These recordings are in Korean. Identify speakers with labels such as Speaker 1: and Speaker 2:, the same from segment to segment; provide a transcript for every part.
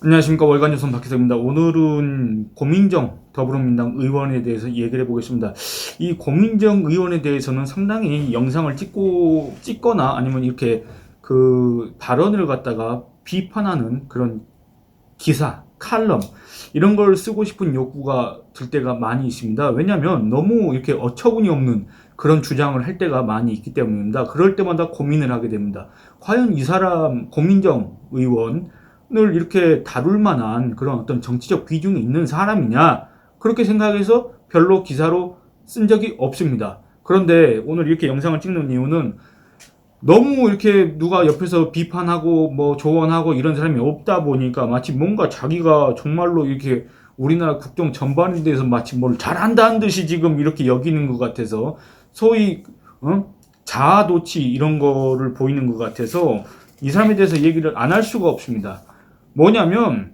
Speaker 1: 안녕하십니까. 월간조선 박혜석입니다. 오늘은 고민정 더불어민주당 의원에 대해서 얘기를 해보겠습니다. 이 고민정 의원에 대해서는 상당히 영상을 찍거나 아니면 이렇게 그 발언을 갖다가 비판하는 그런 기사, 칼럼 이런 걸 쓰고 싶은 욕구가 들 때가 많이 있습니다. 왜냐하면 너무 이렇게 어처구니 없는 그런 주장을 할 때가 많이 있기 때문입니다. 그럴 때마다 고민을 하게 됩니다. 과연 이 사람 고민정 의원을 이렇게 다룰 만한 그런 어떤 정치적 비중이 있는 사람이냐, 그렇게 생각해서 별로 기사로 쓴 적이 없습니다. 그런데 오늘 이렇게 영상을 찍는 이유는 너무 이렇게 누가 옆에서 비판하고 뭐 조언하고 이런 사람이 없다 보니까 마치 뭔가 자기가 정말로 이렇게 우리나라 국정 전반에 대해서 마치 뭘 잘한다는 듯이 지금 이렇게 여기는 것 같아서 소위 자아도취 이런 거를 보이는 것 같아서 이 사람에 대해서 얘기를 안 할 수가 없습니다. 뭐냐면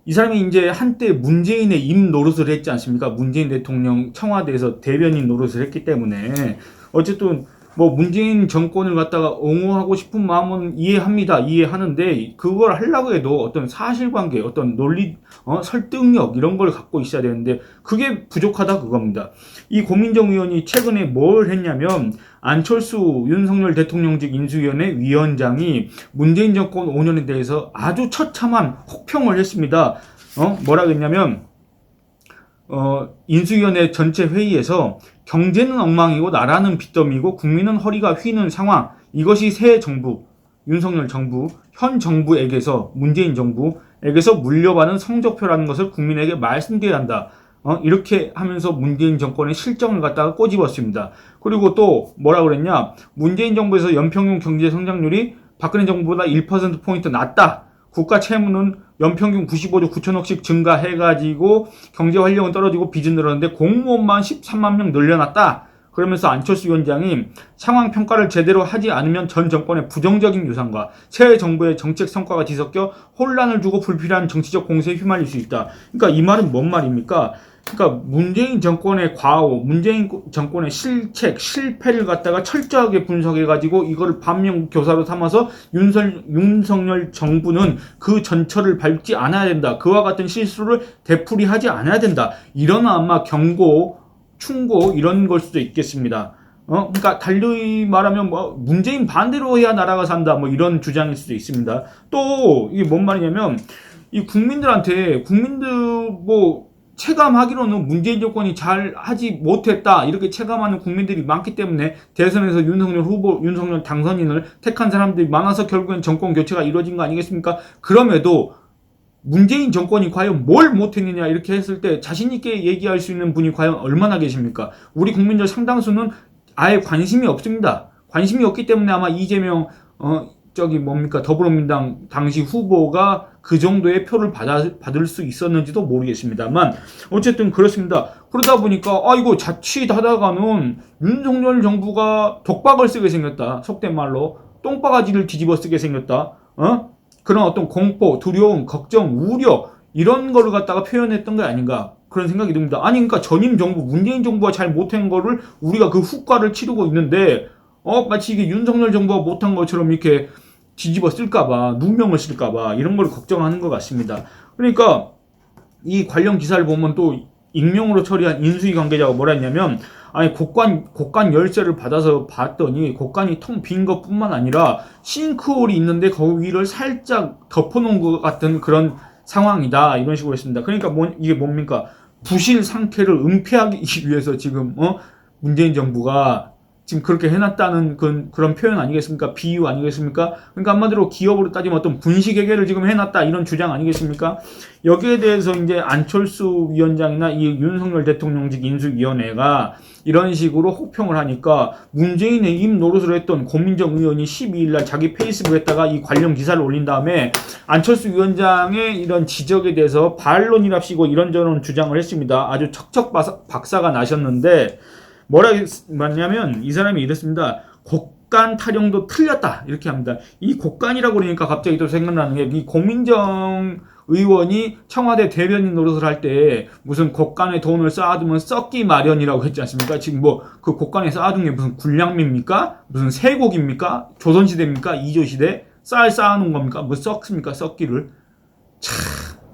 Speaker 1: 이 사람이 이제 한때 문재인의 입 노릇을 했지 않습니까? 문재인 대통령 청와대에서 대변인 노릇을 했기 때문에 어쨌든 뭐 문재인 정권을 갖다가 옹호하고 싶은 마음은 이해합니다. 이해하는데 그걸 하려고 해도 어떤 사실관계, 어떤 논리, 설득력 이런 걸 갖고 있어야 되는데 그게 부족하다 그겁니다. 이 고민정 의원이 최근에 뭘 했냐면 안철수 윤석열 대통령직 인수위원회 위원장이 문재인 정권 5년에 대해서 아주 처참한 혹평을 했습니다. 뭐라 그랬냐면 인수위원회 전체 회의에서 경제는 엉망이고 나라는 빚더미고 국민은 허리가 휘는 상황. 이것이 새 정부, 윤석열 정부, 현 정부에게서 문재인 정부에게서 물려받은 성적표라는 것을 국민에게 말씀드려야 한다. 이렇게 하면서 문재인 정권의 실정을 갖다가 꼬집었습니다. 그리고 또 뭐라 그랬냐? 문재인 정부에서 연평균 경제 성장률이 박근혜 정부보다 1%포인트 낮다. 국가 채무는 연평균 95조 9천억씩 증가해가지고 경제 활력은 떨어지고 빚은 늘었는데 공무원만 13만 명 늘려놨다. 그러면서 안철수 위원장이 상황 평가를 제대로 하지 않으면 전 정권의 부정적인 유산과 새 정부의 정책 성과가 뒤섞여 혼란을 주고 불필요한 정치적 공세에 휘말릴 수 있다. 그러니까 이 말은 뭔 말입니까? 그러니까 문재인 정권의 과오, 문재인 정권의 실책, 실패를 갖다가 철저하게 분석해가지고 이거를 반면교사로 삼아서 윤석열 정부는 그 전철을 밟지 않아야 된다. 그와 같은 실수를 되풀이하지 않아야 된다. 이런 아마 경고, 충고 이런 걸 수도 있겠습니다. 그러니까 달리 말하면 뭐 문재인 반대로 해야 나라가 산다. 뭐 이런 주장일 수도 있습니다. 또 이게 뭔 말이냐면 이 국민들 뭐 체감하기로는 문재인 정권이 잘 하지 못했다 이렇게 체감하는 국민들이 많기 때문에 대선에서 윤석열 당선인을 택한 사람들이 많아서 결국엔 정권 교체가 이루어진 거 아니겠습니까? 그럼에도 문재인 정권이 과연 뭘 못했느냐 이렇게 했을 때 자신 있게 얘기할 수 있는 분이 과연 얼마나 계십니까? 우리 국민들 상당수는 아예 관심이 없습니다. 관심이 없기 때문에 아마 이재명 더불어민주당 당시 후보가 그 정도의 표를 받을 수 있었는지도 모르겠습니다만 어쨌든 그렇습니다. 그러다 보니까 이거 자칫하다가는 윤석열 정부가 독박을 쓰게 생겼다. 속된 말로 똥바가지를 뒤집어 쓰게 생겼다. 그런 어떤 공포, 두려움, 걱정, 우려 이런 거를 갖다가 표현했던 게 아닌가 그런 생각이 듭니다. 아니 그러니까 전임 정부, 문재인 정부가 잘 못한 거를 우리가 그 후과를 치르고 있는데 마치 이게 윤석열 정부가 못한 것처럼 이렇게 뒤집어 쓸까봐, 누명을 쓸까봐 이런 걸 걱정하는 것 같습니다. 그러니까 이 관련 기사를 보면 또 익명으로 처리한 인수위 관계자가 뭐라 했냐면 아니 곡간 열쇠를 받아서 봤더니 곡간이 텅 빈 것뿐만 아니라 싱크홀이 있는데 거기를 살짝 덮어놓은 것 같은 그런 상황이다 이런 식으로 했습니다. 그러니까 이게 뭡니까? 부실 상태를 은폐하기 위해서 지금 문재인 정부가 지금 그렇게 해놨다는 그런 표현 아니겠습니까? 비유 아니겠습니까? 그러니까 한마디로 기업으로 따지면 어떤 분식회계를 지금 해놨다 이런 주장 아니겠습니까? 여기에 대해서 이제 안철수 위원장이나 이 윤석열 대통령직 인수위원회가 이런 식으로 혹평을 하니까 문재인의 입 노릇을 했던 고민정 의원이 12일날 자기 페이스북에다가 이 관련 기사를 올린 다음에 안철수 위원장의 이런 지적에 대해서 반론이랍시고 이런저런 주장을 했습니다. 아주 척척 박사가 나셨는데 뭐라 말냐면 이 사람이 이랬습니다. 곡간 타령도 틀렸다 이렇게 합니다. 이 곡간이라고 그러니까 갑자기 또 생각나는 게 이 고민정 의원이 청와대 대변인 노릇을 할 때 무슨 곡간에 돈을 쌓아두면 썩기 마련이라고 했지 않습니까? 지금 뭐 그 곡간에 쌓아둔 게 무슨 굴량미입니까? 무슨 쇠곡입니까? 조선시대입니까? 이조시대? 쌀 쌓아놓은 겁니까? 뭐 썩습니까? 썩기를.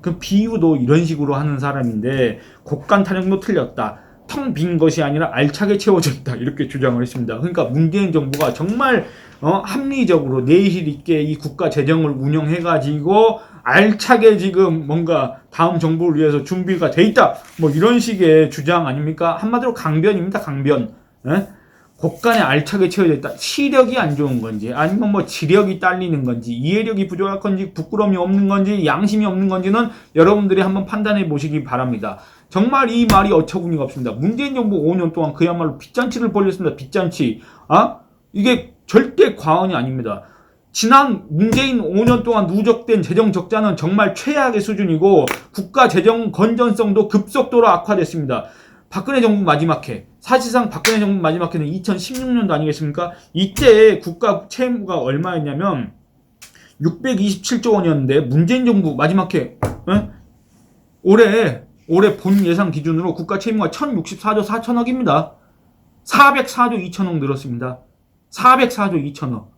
Speaker 1: 그 비유도 이런 식으로 하는 사람인데 곡간 타령도 틀렸다. 텅 빈 것이 아니라 알차게 채워졌다. 이렇게 주장을 했습니다. 그러니까 문재인 정부가 정말 합리적으로 내실 있게 이 국가 재정을 운영해가지고 알차게 지금 뭔가 다음 정부를 위해서 준비가 돼 있다. 뭐 이런 식의 주장 아닙니까? 한마디로 강변입니다. 강변. 에? 곡간에 알차게 채워져 있다. 시력이 안 좋은 건지 아니면 뭐 지력이 딸리는 건지 이해력이 부족할 건지 부끄러움이 없는 건지 양심이 없는 건지는 여러분들이 한번 판단해 보시기 바랍니다. 정말 이 말이 어처구니가 없습니다. 문재인 정부 5년 동안 그야말로 빚잔치를 벌였습니다. 빚잔치. 이게 절대 과언이 아닙니다. 지난 문재인 5년 동안 누적된 재정 적자는 정말 최악의 수준이고 국가 재정 건전성도 급속도로 악화됐습니다. 박근혜 정부 마지막 해, 사실상 박근혜 정부 마지막 해는 2016년도 아니겠습니까? 이때 국가 채무가 얼마였냐면 627조 원이었는데 문재인 정부 마지막 해 올해 본 예상 기준으로 국가 채무가 1064조 4천억입니다. 404조 2천억 늘었습니다. 404조 2천억.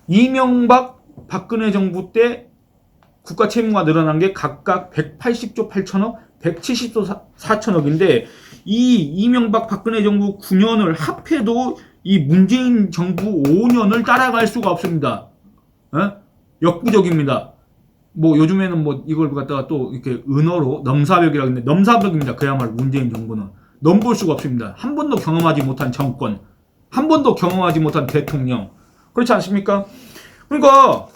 Speaker 1: 이명박 박근혜 정부 때 국가 채무가 늘어난 게 각각 180조 8천억, 170조 4천억인데 이 이명박 박근혜 정부 9년을 합해도 이 문재인 정부 5년을 따라갈 수가 없습니다. 역부족입니다. 뭐 요즘에는 뭐 이걸 갖다가 또 이렇게 은어로 넘사벽이라고 하는데 넘사벽입니다. 그야말로 문재인 정부는 넘볼 수가 없습니다. 한 번도 경험하지 못한 정권, 한 번도 경험하지 못한 대통령. 그렇지 않습니까? 그러니까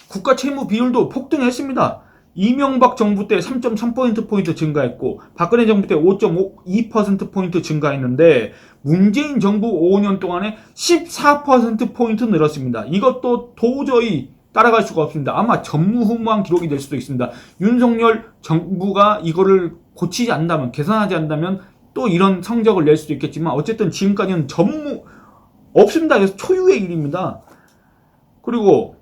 Speaker 1: 국가 채무 비율도 폭등했습니다. 이명박 정부 때 3.3%포인트 증가했고 박근혜 정부 때 5.2%포인트 증가했는데 문재인 정부 5년 동안에 14%포인트 늘었습니다. 이것도 도저히 따라갈 수가 없습니다. 아마 전무후무한 기록이 될 수도 있습니다. 윤석열 정부가 이거를 고치지 않는다면, 개선하지 않는다면 또 이런 성적을 낼 수도 있겠지만 어쨌든 지금까지는 없습니다. 그래서 초유의 일입니다. 그리고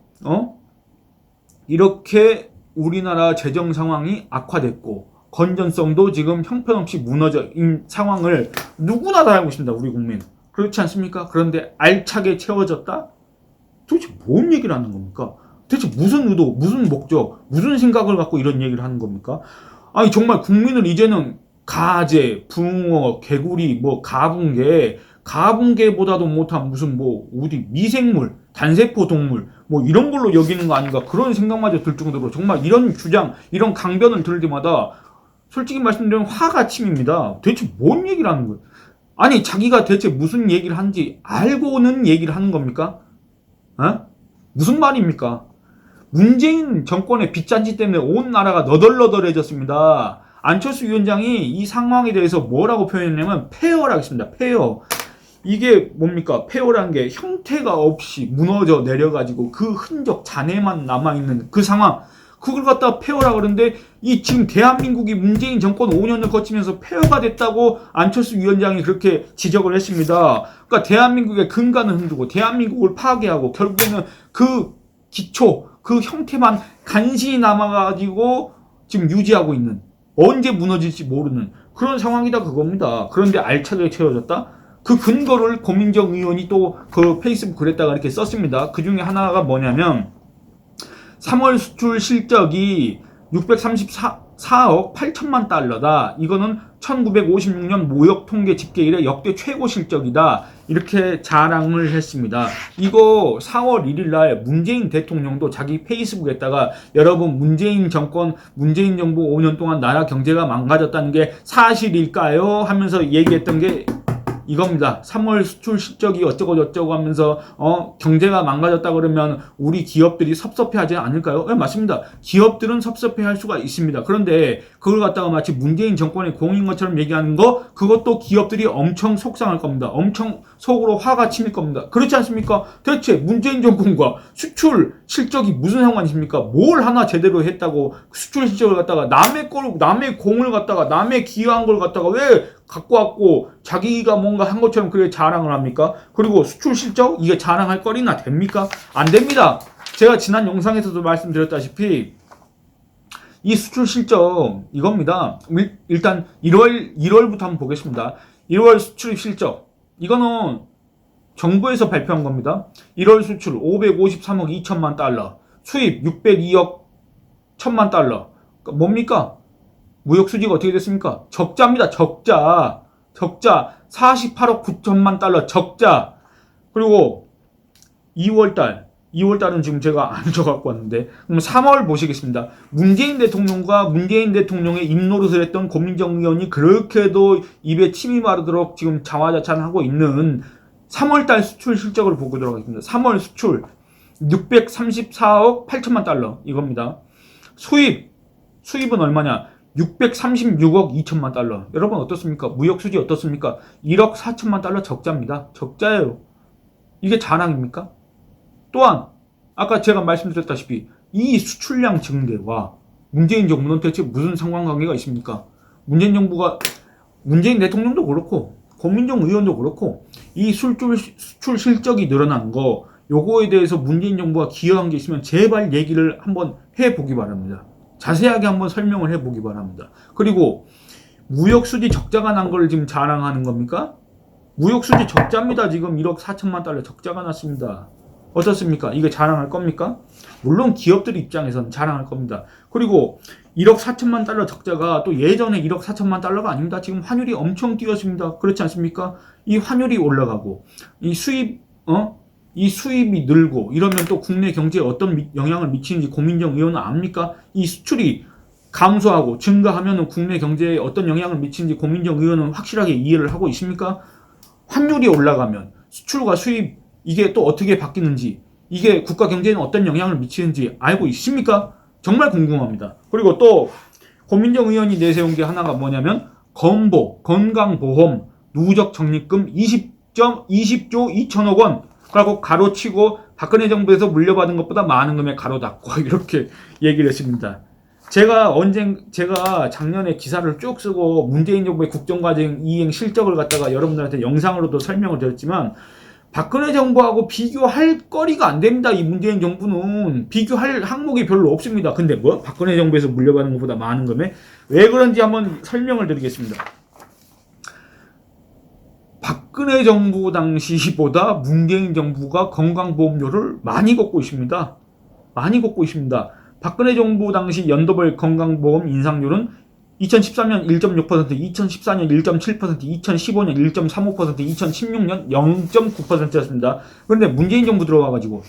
Speaker 1: 이렇게 우리나라 재정 상황이 악화됐고 건전성도 지금 형편없이 무너진 상황을 누구나 다 알고 있습니다. 우리 국민. 그렇지 않습니까? 그런데 알차게 채워졌다? 도대체 뭔 얘기를 하는 겁니까? 대체 무슨 의도, 무슨 목적, 무슨 생각을 갖고 이런 얘기를 하는 겁니까? 아니 정말 국민을 이제는 가재, 붕어, 개구리, 뭐 가붕개보다도 못한 무슨 뭐 어디 미생물, 단세포 동물 뭐 이런 걸로 여기는 거 아닌가 그런 생각마저 들 정도로 정말 이런 주장, 이런 강변을 들을 때마다 솔직히 말씀드리면 화가 침입니다. 대체 뭔 얘기를 하는 거예요? 아니 자기가 대체 무슨 얘기를 하는지 알고는 얘기를 하는 겁니까? 무슨 말입니까? 문재인 정권의 빚잔치 때문에 온 나라가 너덜너덜해졌습니다. 안철수 위원장이 이 상황에 대해서 뭐라고 표현했냐면 폐허라고 했습니다. 폐허. 이게 뭡니까? 폐허라는 게 형태가 없이 무너져 내려가지고 그 흔적, 잔해만 남아있는 그 상황. 그걸 갖다 폐허라고 그러는데 이 지금 대한민국이 문재인 정권 5년을 거치면서 폐허가 됐다고 안철수 위원장이 그렇게 지적을 했습니다. 그러니까 대한민국의 근간을 흔들고 대한민국을 파괴하고 결국에는 그 기초, 그 형태만 간신히 남아가지고 지금 유지하고 있는 언제 무너질지 모르는 그런 상황이다 그겁니다. 그런데 알차게 채워졌다? 그 근거를 고민정 의원이 또 그 페이스북 글에다가 이렇게 썼습니다. 그 중에 하나가 뭐냐면 3월 수출 실적이 634억 8천만 달러다. 이거는 1956년 모역 통계 집계 이래 역대 최고 실적이다. 이렇게 자랑을 했습니다. 이거 4월 1일 날 문재인 대통령도 자기 페이스북에다가 여러분 문재인 정권, 문재인 정부 5년 동안 나라 경제가 망가졌다는 게 사실일까요? 하면서 얘기했던 게 이겁니다. 3월 수출 실적이 어쩌고 저쩌고 하면서 경제가 망가졌다 그러면 우리 기업들이 섭섭해하지 않을까요? 네, 맞습니다. 기업들은 섭섭해할 수가 있습니다. 그런데 그걸 갖다가 마치 문재인 정권의 공인 것처럼 얘기하는 거 그것도 기업들이 엄청 속상할 겁니다. 엄청 속으로 화가 치밀 겁니다. 그렇지 않습니까? 대체 문재인 정권과 수출 실적이 무슨 상관이십니까? 뭘 하나 제대로 했다고 수출 실적을 갖다가 남의 공을 갖다가 남의 기여한 걸 갖다가 왜 갖고 왔고 자기가 뭔가 한 것처럼 그렇게 자랑을 합니까? 그리고 수출 실적 이게 자랑할 거리나 됩니까? 안 됩니다. 제가 지난 영상에서도 말씀드렸다시피 이 수출 실적 이겁니다. 일단 1월부터 한번 보겠습니다. 1월 수출 실적 이거는 정부에서 발표한 겁니다. 1월 수출 553억 2천만 달러. 수입 602억 1천만 달러. 그러니까 뭡니까? 무역 수지가 어떻게 됐습니까? 적자입니다. 적자. 48억 9천만 달러 적자. 그리고 2월달은 지금 제가 안 적어갖고 왔는데, 그럼 3월 보시겠습니다. 문재인 대통령의 입노릇을 했던 고민정 의원이 그렇게도 입에 침이 마르도록 지금 자화자찬하고 있는 3월달 수출 실적을 보고 들어가겠습니다. 3월 수출 634억 8천만 달러 이겁니다. 수입은 얼마냐? 636억 2천만 달러. 여러분 어떻습니까? 무역 수지 어떻습니까? 1억 4천만 달러 적자입니다. 적자예요. 이게 자랑입니까? 또한 아까 제가 말씀드렸다시피 이 수출량 증대와 문재인 정부는 대체 무슨 상관관계가 있습니까? 문재인 대통령도 그렇고 고민정 의원도 그렇고 이 수출 실적이 늘어난 거 요거에 대해서 문재인 정부가 기여한 게 있으면 제발 얘기를 한번 해보기 바랍니다. 자세하게 한번 설명을 해보기 바랍니다. 그리고 무역수지 적자가 난 걸 지금 자랑하는 겁니까? 무역수지 적자입니다. 지금 1억 4천만 달러 적자가 났습니다. 어떻습니까? 이게 자랑할 겁니까? 물론 기업들 입장에서는 자랑할 겁니다. 그리고 1억 4천만 달러 적자가 또 예전에 1억 4천만 달러가 아닙니다. 지금 환율이 엄청 뛰었습니다. 그렇지 않습니까? 이 환율이 올라가고 이 수입이 늘고 이러면 또 국내 경제에 어떤 영향을 미치는지 고민정 의원은 압니까? 이 수출이 감소하고 증가하면 국내 경제에 어떤 영향을 미치는지 고민정 의원은 확실하게 이해를 하고 있습니까? 환율이 올라가면 수출과 수입 이게 또 어떻게 바뀌는지 이게 국가 경제에는 어떤 영향을 미치는지 알고 있습니까? 정말 궁금합니다. 그리고 또 고민정 의원이 내세운 게 하나가 뭐냐면 건강보험 누적 적립금 20조 2천억 원 라고 가로치고 박근혜 정부에서 물려받은 것보다 많은 금액 가로 닫고 이렇게 얘기를 했습니다. 제가 작년에 기사를 쭉 쓰고 문재인 정부의 국정과정 이행 실적을 갖다가 여러분들한테 영상으로도 설명을 드렸지만 박근혜 정부하고 비교할 거리가 안 됩니다. 이 문재인 정부는 비교할 항목이 별로 없습니다. 근데 뭐 박근혜 정부에서 물려받은 것보다 많은 금액 왜 그런지 한번 설명을 드리겠습니다. 박근혜 정부 당시보다 문재인 정부가 건강보험료를 많이 걷고 있습니다. 박근혜 정부 당시 연도별 건강보험 인상률은 2013년 1.6%, 2014년 1.7%, 2015년 1.35%, 2016년 0.9%였습니다. 그런데 문재인 정부 들어와가지고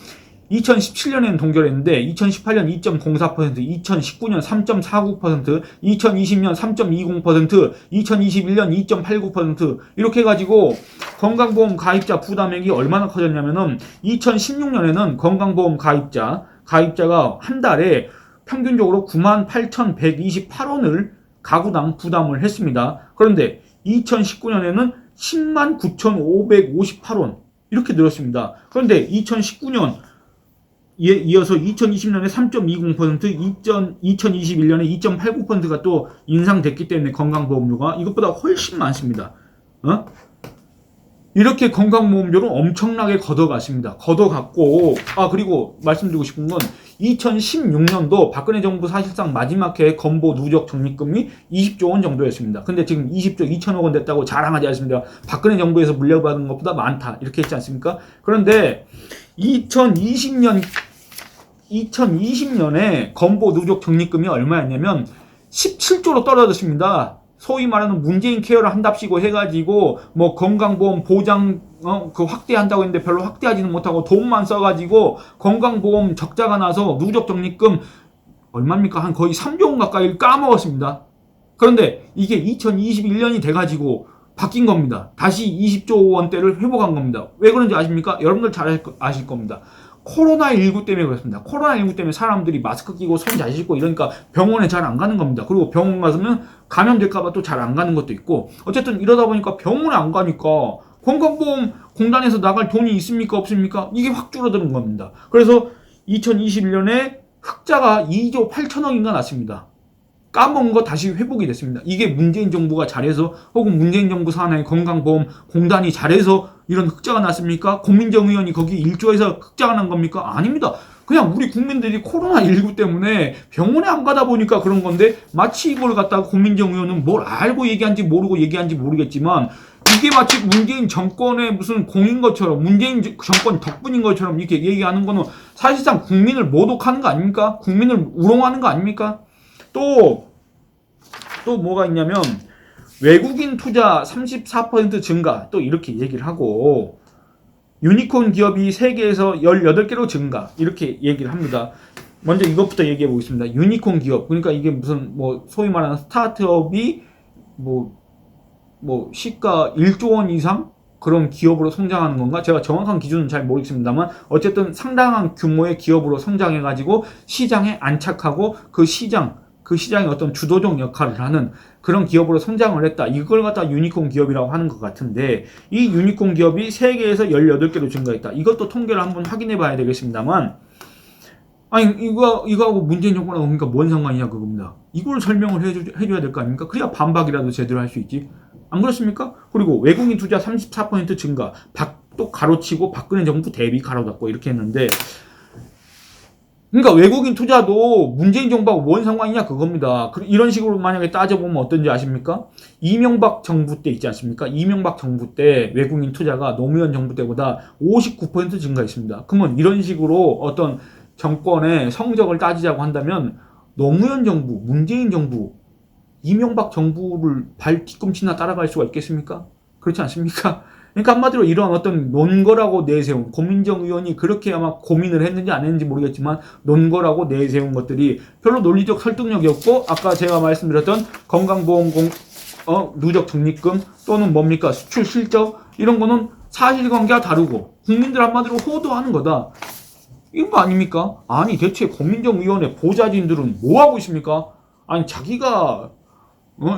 Speaker 1: 2017년에는 동결했는데 2018년 2.04%, 2019년 3.49%, 2020년 3.20%, 2021년 2.89% 이렇게 해가지고 건강보험 가입자 부담액이 얼마나 커졌냐면은 2016년에는 건강보험 가입자가 한 달에 평균적으로 98,128원을 가구당 부담을 했습니다. 그런데 2019년에는 109,558원 이렇게 늘었습니다. 그런데 2019년 이어서 2020년에 3.20%, 2021년에 2.89%가 또 인상됐기 때문에 건강보험료가 이것보다 훨씬 많습니다. 이렇게 건강보험료를 엄청나게 걷어갔습니다. 그리고 말씀드리고 싶은 건 2016년도 박근혜 정부 사실상 마지막 해 건보 누적 적립금이 20조 원 정도였습니다. 근데 지금 20조 2천억 원 됐다고 자랑하지 않습니다. 박근혜 정부에서 물려받은 것보다 많다 이렇게 했지 않습니까? 그런데 2020년에 건보 누적 적립금이 얼마였냐면 17조로 떨어졌습니다. 소위 말하는 문재인 케어를 한답시고 해가지고 뭐 건강보험 보장 확대한다고 했는데 별로 확대하지는 못하고 돈만 써가지고 건강보험 적자가 나서 누적 적립금 얼마입니까? 한 거의 3조 원 가까이 까먹었습니다. 그런데 이게 2021년이 돼가지고 바뀐 겁니다. 다시 20조 원대를 회복한 겁니다. 왜 그런지 아십니까? 여러분들 잘 아실 겁니다. 코로나19 때문에 그렇습니다. 코로나19 때문에 사람들이 마스크 끼고 손 잘 씻고 이러니까 병원에 잘 안 가는 겁니다. 그리고 병원 가서면 감염될까봐 또 잘 안 가는 것도 있고 어쨌든 이러다 보니까 병원에 안 가니까 건강보험 공단에서 나갈 돈이 있습니까? 없습니까? 이게 확 줄어드는 겁니다. 그래서 2021년에 흑자가 2조 8천억인가 났습니다. 까먹은 거 다시 회복이 됐습니다. 이게 문재인 정부가 잘해서 혹은 문재인 정부 산하의 건강보험 공단이 잘해서 이런 흑자가 났습니까? 고민정 의원이 거기 일조해서 흑자가 난 겁니까? 아닙니다. 그냥 우리 국민들이 코로나19 때문에 병원에 안 가다 보니까 그런 건데 마치 이걸 갖다가 고민정 의원은 뭘 알고 얘기한지 모르고 얘기한지 모르겠지만 이게 마치 문재인 정권의 무슨 공인 것처럼 문재인 정권 덕분인 것처럼 이렇게 얘기하는 거는 사실상 국민을 모독하는 거 아닙니까? 국민을 우롱하는 거 아닙니까? 또 뭐가 있냐면 외국인 투자 34% 증가 또 이렇게 얘기를 하고 유니콘 기업이 세계에서 18개로 증가 이렇게 얘기를 합니다. 먼저 이것부터 얘기해 보겠습니다. 유니콘 기업 그러니까 이게 무슨 뭐 소위 말하는 스타트업이 뭐 시가 1조 원 이상 그런 기업으로 성장하는 건가? 제가 정확한 기준은 잘 모르겠습니다만 어쨌든 상당한 규모의 기업으로 성장해 가지고 시장에 안착하고 그 시장의 어떤 주도적 역할을 하는 그런 기업으로 성장을 했다. 이걸 갖다 유니콘 기업이라고 하는 것 같은데 이 유니콘 기업이 세계에서 18개로 증가했다. 이것도 통계를 한번 확인해 봐야 되겠습니다만 아니 이거하고 문재인 정권하고 그러니까 뭔 상관이냐 그겁니다. 이걸 설명을 해줘야 될 거 아닙니까? 그래야 반박이라도 제대로 할 수 있지. 안 그렇습니까? 그리고 외국인 투자 34% 증가 또 가로치고 박근혜 정부 대비 가로닫고 이렇게 했는데 그러니까 외국인 투자도 문재인 정부하고 뭔 상관이냐 그겁니다. 이런 식으로 만약에 따져보면 어떤지 아십니까? 이명박 정부 때 있지 않습니까? 이명박 정부 때 외국인 투자가 노무현 정부 때보다 59% 증가했습니다. 그러면 이런 식으로 어떤 정권의 성적을 따지자고 한다면 노무현 정부, 문재인 정부, 이명박 정부를 발 뒤꿈치나 따라갈 수가 있겠습니까? 그렇지 않습니까? 그러니까 한마디로 이런 어떤 논거라고 내세운 고민정 의원이 그렇게 아마 고민을 했는지 안 했는지 모르겠지만 논거라고 내세운 것들이 별로 논리적 설득력이 없고 아까 제가 말씀드렸던 건강보험공 누적 적립금 또는 뭡니까 수출 실적 이런 거는 사실관계와 다르고 국민들 한마디로 호도하는 거다. 이거 아닙니까? 아니 대체 고민정 의원의 보좌진들은 뭐 하고 있습니까? 아니 자기가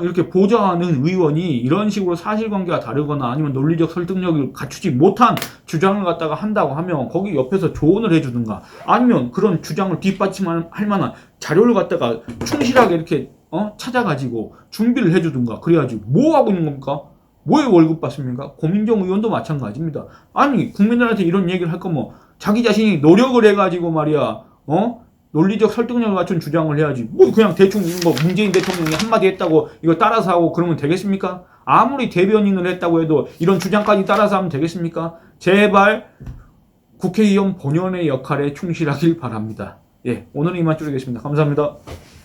Speaker 1: 이렇게 보좌하는 의원이 이런 식으로 사실관계가 다르거나 아니면 논리적 설득력을 갖추지 못한 주장을 갖다가 한다고 하면 거기 옆에서 조언을 해주든가 아니면 그런 주장을 뒷받침할 만한 자료를 갖다가 충실하게 이렇게 찾아가지고 준비를 해주든가 그래야지 뭐 하고 있는 겁니까? 뭐에 월급 받습니까? 고민정 의원도 마찬가지입니다. 아니 국민들한테 이런 얘기를 할 거면 자기 자신이 노력을 해가지고 말이야 논리적 설득력을 갖춘 주장을 해야지. 뭐 그냥 대충 뭐 문재인 대통령이 한마디 했다고 이거 따라서 하고 그러면 되겠습니까? 아무리 대변인을 했다고 해도 이런 주장까지 따라서 하면 되겠습니까? 제발 국회의원 본연의 역할에 충실하길 바랍니다. 예, 오늘은 이만 줄이겠습니다. 감사합니다.